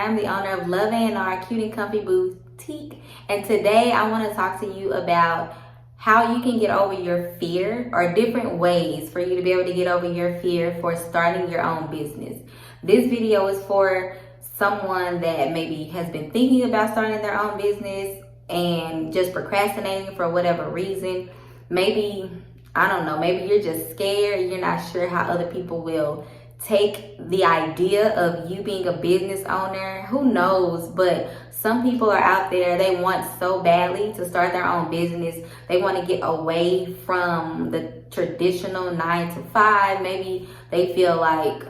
I am the owner of LuvAandR Cute and Comfy Boutique, and today I want to talk to you about how you can get over your fear, or different ways for you to be able to get over your fear for starting your own business. This video is for someone that maybe has been thinking about starting their own business and just procrastinating for whatever reason. Maybe, I don't know, maybe you're just scared, you're not sure how other people will take the idea of you being a business owner. Who knows? But some people are out there, they want so badly to start their own business. They want to get away from the traditional 9 to 5. Maybe they feel like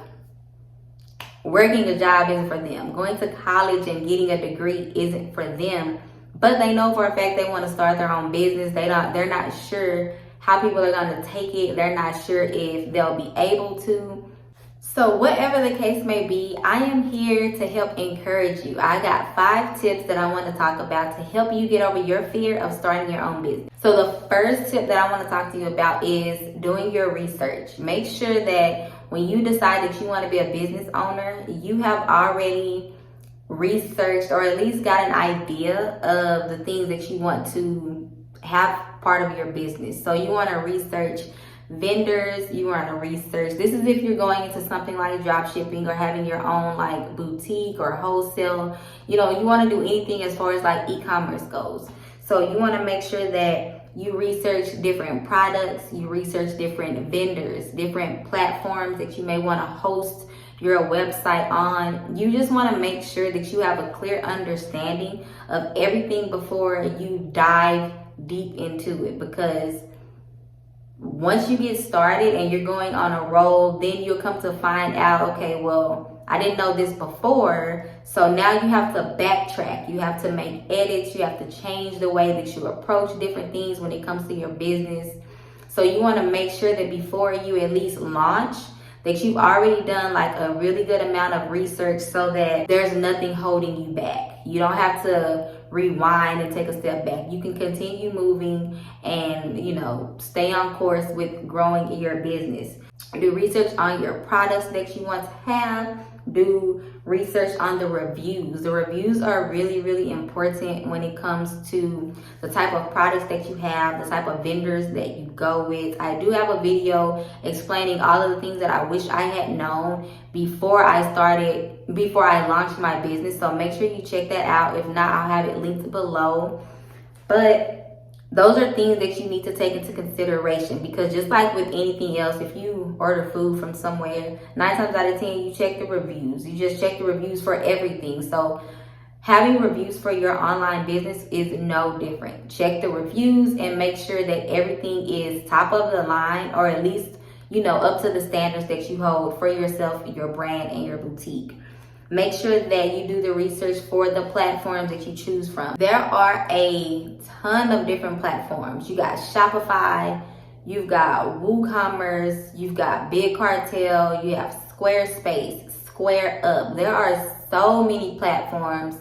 working a job isn't for them. Going to college and getting a degree isn't for them. But they know for a fact they want to start their own business. They're not sure how people are going to take it. They're not sure if they'll be able to. So whatever the case may be, I am here to help encourage you. I got 5 tips that I want to talk about to help you get over your fear of starting your own business. So the first tip that I want to talk to you about is doing your research. Make sure that when you decide that you want to be a business owner, you have already researched or at least got an idea of the things that you want to have part of your business. So you want to research vendors, you want to research. This is if you're going into something like drop shipping or having your own like boutique or wholesale. You know, you want to do anything as far as like e-commerce goes. So you want to make sure that you research different products, you research different vendors, different platforms that you may want to host your website on. You just want to make sure that you have a clear understanding of everything before you dive deep into it, because once you get started and you're going on a roll, then you'll come to find out, okay, well, I didn't know this before. So now you have to backtrack. You have to make edits. You have to change the way that you approach different things when it comes to your business. So you want to make sure that before you at least launch, that you've already done like a really good amount of research so that there's nothing holding you back. You don't have to rewind and take a step back. You can continue moving and, you know, stay on course with growing your business. Do research on your products that you want to have. Do research on the reviews. The reviews are really, really important when it comes to the type of products that you have, the type of vendors that you go with. I do have a video explaining all of the things that I wish I had known before I launched my business. So make sure you check that out. If not, I'll have it linked below. But those are things that you need to take into consideration, because just like with anything else, if you order food from somewhere, 9 times out of 10, you check the reviews. You just check the reviews for everything. So having reviews for your online business is no different. Check the reviews and make sure that everything is top of the line, or at least, you know, up to the standards that you hold for yourself, your brand, and your boutique. Make sure that you do the research for the platforms that you choose from. There are a ton of different platforms. You got Shopify, you've got WooCommerce, you've got Big Cartel, you have Squarespace, SquareUp. There are so many platforms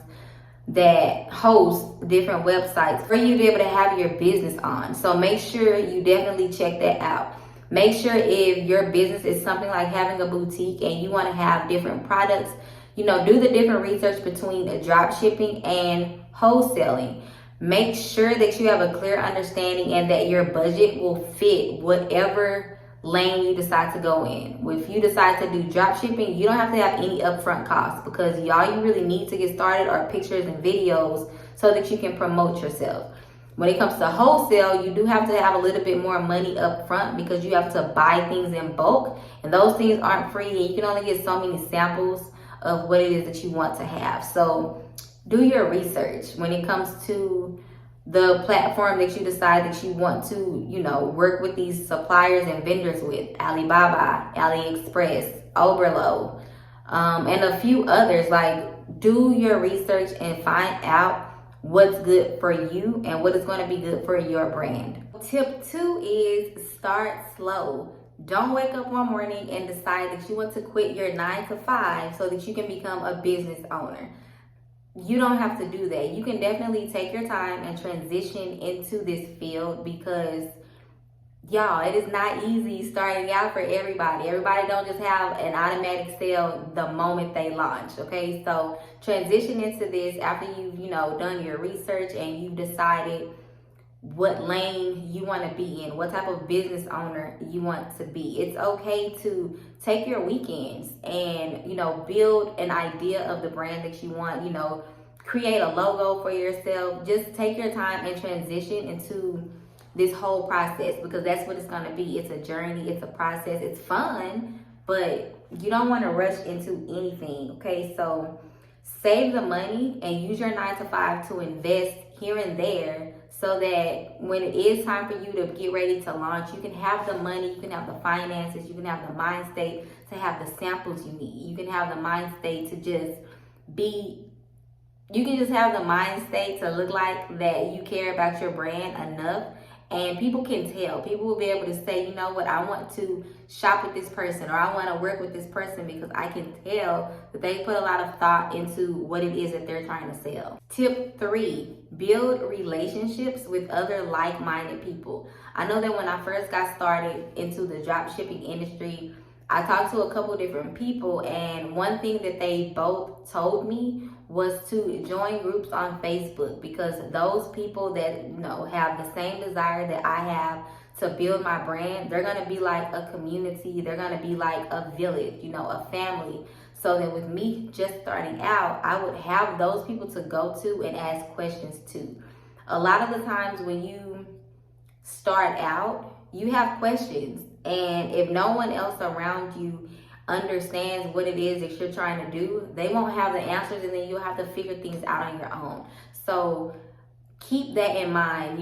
that host different websites for you to be able to have your business on. So make sure you definitely check that out. Make sure if your business is something like having a boutique and you want to have different products, you know, do the different research between drop shipping and wholesaling. Make sure that you have a clear understanding and that your budget will fit whatever lane you decide to go in. If you decide to do drop shipping, you don't have to have any upfront costs, because all you really need to get started are pictures and videos so that you can promote yourself. When it comes to wholesale, you do have to have a little bit more money up front, because you have to buy things in bulk, and those things aren't free, and you can only get so many samples of what it is that you want to have. So do your research when it comes to the platform that you decide that you want to, you know, work with these suppliers and vendors with. Alibaba, AliExpress, Oberlo, and a few others. Like, do your research and find out what's good for you and what is going to be good for your brand. Tip 2 is start slow. Don't wake up one morning and decide that you want to quit your 9 to 5 so that you can become a business owner. You don't have to do that. You can definitely take your time and transition into this field, because Y'all, it is not easy starting out for everybody. Everybody don't just have an automatic sale the moment they launch, okay? So transition into this after you've, done your research and you've decided what lane you want to be in, what type of business owner you want to be. It's okay to take your weekends and, build an idea of the brand that you want, create a logo for yourself. Just take your time and transition into this whole process, because that's what it's going to be. It's a journey, it's a process, it's fun, but you don't want to rush into anything, okay? So save the money and use your 9 to 5 to invest here and there, so that when it is time for you to get ready to launch, you can have the money, you can have the finances, you can have the mind state to have the samples you need. You can have the mind state to just have the mind state to look like that you care about your brand enough. And people can tell. People will be able to say, you know what, I want to shop with this person, or I want to work with this person because I can tell that they put a lot of thought into what it is that they're trying to sell. Tip 3, build relationships with other like-minded people. I know that when I first got started into the drop shipping industry, I talked to a couple different people, and one thing that they both told me was to join groups on Facebook, because those people that have the same desire that I have to build my brand, they're gonna be like a community, they're gonna be like a village, a family. So that with me just starting out, I would have those people to go to and ask questions to. A lot of the times when you start out, you have questions, and if no one else around you understands what it is that you're trying to do, they won't have the answers, and then you'll have to figure things out on your own. So keep that in mind,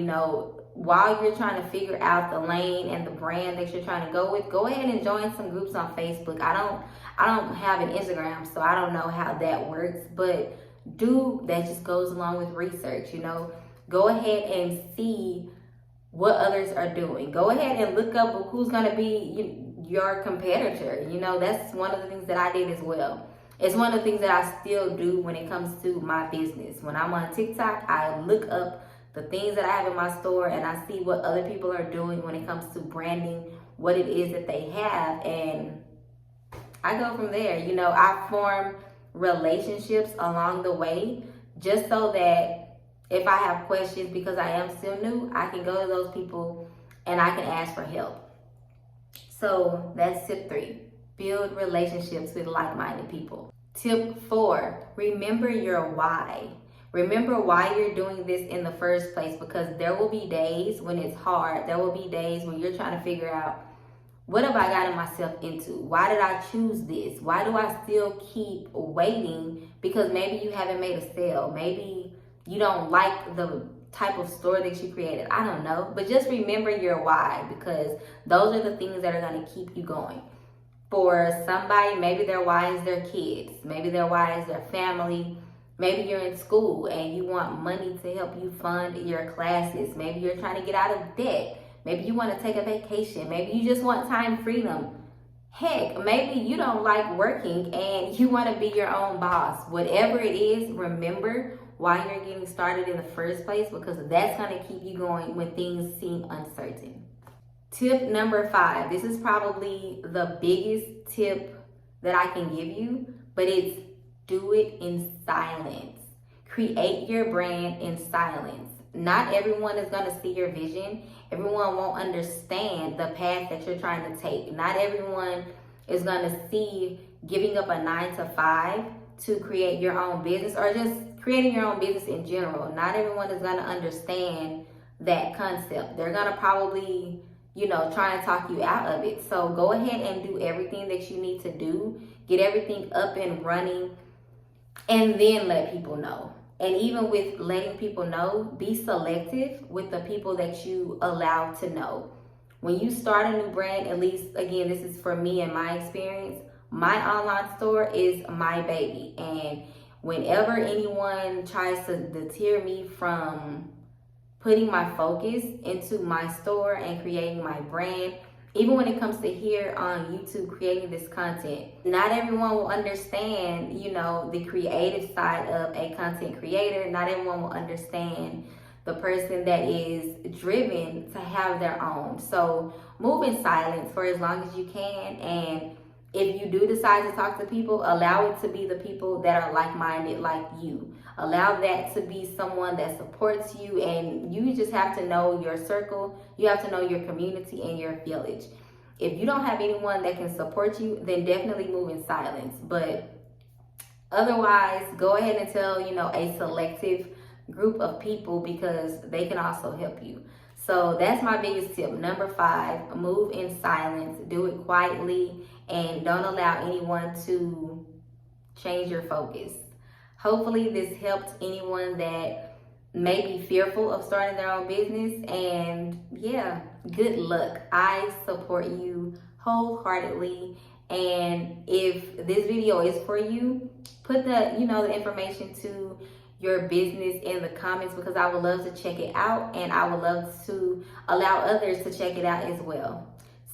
while you're trying to figure out the lane and the brand that you're trying to go with. Go ahead and join some groups on Facebook. I don't have an Instagram, so I don't know how that works, but that just goes along with research. Go ahead and see what others are doing. Go ahead and look up who's going to be your competitor. That's one of the things that I did as well. It's one of the things that I still do when it comes to my business. When I'm on TikTok, I look up the things that I have in my store, and I see what other people are doing when it comes to branding, what it is that they have, and I go from there. I form relationships along the way, just so that if I have questions, because I am still new, I can go to those people and I can ask for help. So that's tip 3, build relationships with like-minded people. Tip 4, remember your why. Remember why you're doing this in the first place, because there will be days when it's hard. There will be days when you're trying to figure out, what have I gotten myself into? Why did I choose this? Why do I still keep waiting? Because maybe you haven't made a sale. Maybe you don't like the type of store that you created. I don't know. But just remember your why, because those are the things that are going to keep you going. For somebody, maybe their why is their kids. Maybe their why is their family. Maybe you're in school and you want money to help you fund your classes. Maybe you're trying to get out of debt. Maybe you want to take a vacation. Maybe you just want time freedom. Heck, maybe you don't like working and you want to be your own boss. Whatever it is, remember why you're getting started in the first place, because that's going to keep you going when things seem uncertain. Tip number 5. This is probably the biggest tip that I can give you, but it's do it in silence. Create your brand in silence. Not everyone is going to see your vision. Everyone won't understand the path that you're trying to take. Not everyone is going to see giving up a 9 to 5 to create your own business, or just creating your own business in general. Not everyone is going to understand that concept. They're going to probably, try and talk you out of it. So go ahead and do everything that you need to do. Get everything up and running, and then let people know. And even with letting people know, be selective with the people that you allow to know. When you start a new brand, at least, again, this is for me and my experience, my online store is my baby. And whenever anyone tries to deter me from putting my focus into my store and creating my brand, even when it comes to here on YouTube creating this content, not everyone will understand, the creative side of a content creator. Not everyone will understand the person that is driven to have their own. So move in silence for as long as you can. And if you do decide to talk to people, allow it to be the people that are like-minded like you. Allow that to be someone that supports you, and you just have to know your circle. You have to know your community and your village. If you don't have anyone that can support you, then definitely move in silence. But otherwise, go ahead and tell, a selective group of people, because they can also help you. So that's my biggest tip. Number 5, move in silence. Do it quietly, and don't allow anyone to change your focus. Hopefully this helped anyone that may be fearful of starting their own business. And yeah, good luck. I support you wholeheartedly. And if this video is for you, put the information to your business in the comments, because I would love to check it out, and I would love to allow others to check it out as well.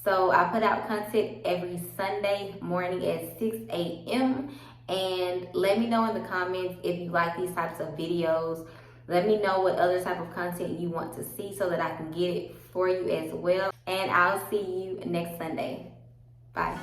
So I put out content every Sunday morning at 6 a.m. And let me know in the comments if you like these types of videos. Let me know what other type of content you want to see so that I can get it for you as well. And I'll see you next Sunday. Bye.